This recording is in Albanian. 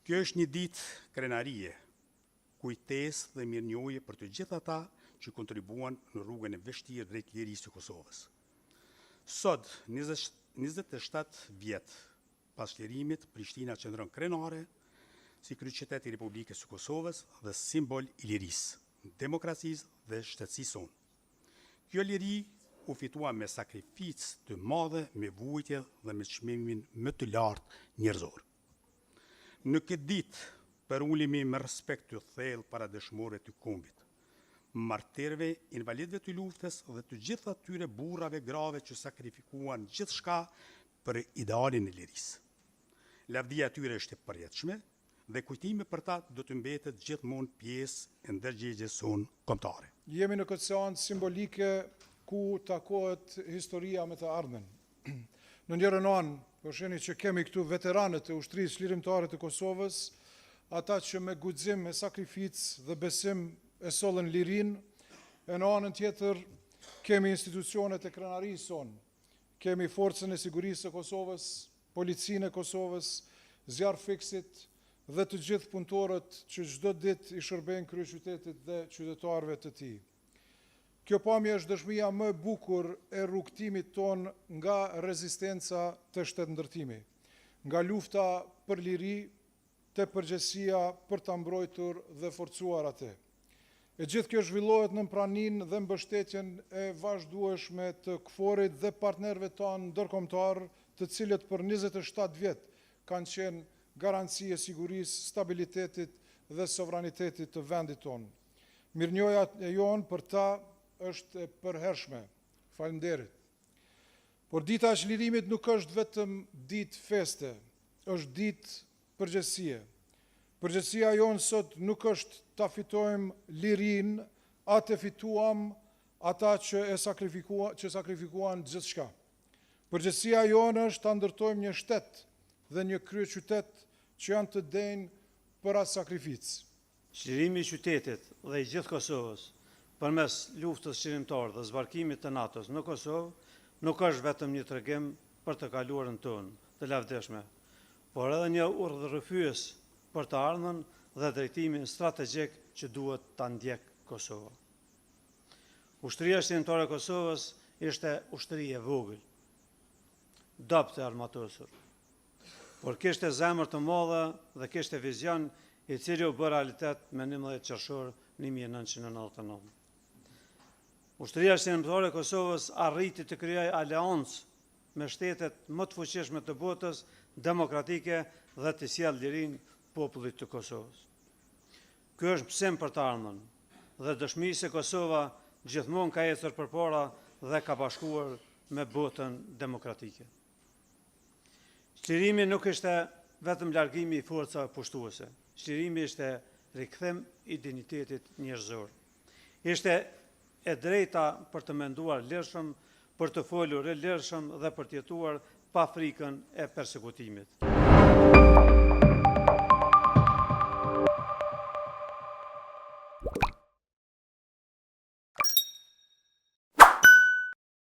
Kjo është një ditë krenarie, kujtesë dhe mirënjohje për të gjithë ata që kontribuan në rrugën e vështirë drejt lirisë së Kosovës. Sot, 27 vjet pas lirimit, Prishtina qëndron krenare si kryeqytet i Republikës së Kosovës dhe simbol i lirisë, demokracisë dhe shtetësisë sonë. Kjo liri u fitua me sakrificë të madhe, me vujtje dhe me çmimin më të lartë njerëzor. Në këtë ditë, përulimi me respekt të thellë para dëshmorëve të kombit, martirëve, invalidëve të luftës dhe të gjithë atyre burrave grave që sakrifikuan gjithçka për idealin e lirisë. Lavdia e tyre është e përjetshme dhe kujtimi për ta do të mbetet gjithmonë pjesë e ndërgjegjës sonë kombëtare. Jemi në këtë seancë simbolike ku takohet historia me të ardhmen. Në njërën anë, përsheni që kemi këtu veteranët e ushtrisë lirimtare të Kosovës, ata që me guxim, me sakrificë dhe besim e sollën lirin, e në anën tjetër kemi institucionet e krenarisë sonë, kemi forcën e sigurisë e Kosovës, policinë e Kosovës, zjarr fiksit dhe të gjithë punëtorët që çdo ditë i shërbejnë kryeqytetit dhe qytetarëve të tij. Kjo pamje është dëshmia më e bukur e rrugtimit ton nga rezistenca të shtetëndërtimi, nga lufta për liri, te përgjegjësia për ta mbrojtur dhe forcuar atë. E gjithë kjo zhvillohet në praninë dhe mbështetjen e vazhdueshme të KFOR-it dhe partnerëve tanë ndërkombëtar, të cilët për 27 vjet kanë qenë garanci e sigurisë, stabilitetit dhe sovranitetit të vendit tonë. Mirënjohja e jonë për ta është e përhershme. Faleminderit. Por dita e çlirimit nuk është vetëm ditë feste, është ditë përgjegjësie. Përgjegjësia jonë sot nuk është ta fitojmë lirinë, atë fituam ata që sakrifikuan gjithçka. Përgjegjësia jonë është ta ndërtojmë një shtet dhe një kryeqytet që janë të denjë për atë sakrificë. Çlirimi i qytetit dhe i gjithë Kosovës përmes luftës qlirimtare dhe zbarkimit të NATO-s në Kosovë nuk është vetëm një tregim për të kaluarën tonë të lavdëshme, por edhe një urdhërrëfyes për të ardhmen dhe drejtimin strategjik që duhet ta ndjek Kosova. Ushtria qlirimtare e Kosovës ishte ushtri e vogël, dopt e armatosur, por kishte zemër të madhe dhe kishte vizion i cili u bë realitet me 11 qershor 1999. Ushtria qlirimtare e Kosovës arriti të krijojë aleancë me shtetet më të fuqishme të botës demokratike dhe të sjellë lirinë popullit të Kosovës. Ky është mësim për të ardhmen dhe dëshmi se Kosova gjithmonë ka ecur përpara dhe ka bashkuar me botën demokratike. Çlirimi nuk ishte vetëm largimi i forcave pushtuese. Çlirimi ishte rikthim i dinjitetit njerëzor. Ishte e drejta për të menduar lirshëm, për të folur e lirshëm dhe për të jetuar pa frikën e përsekutimit.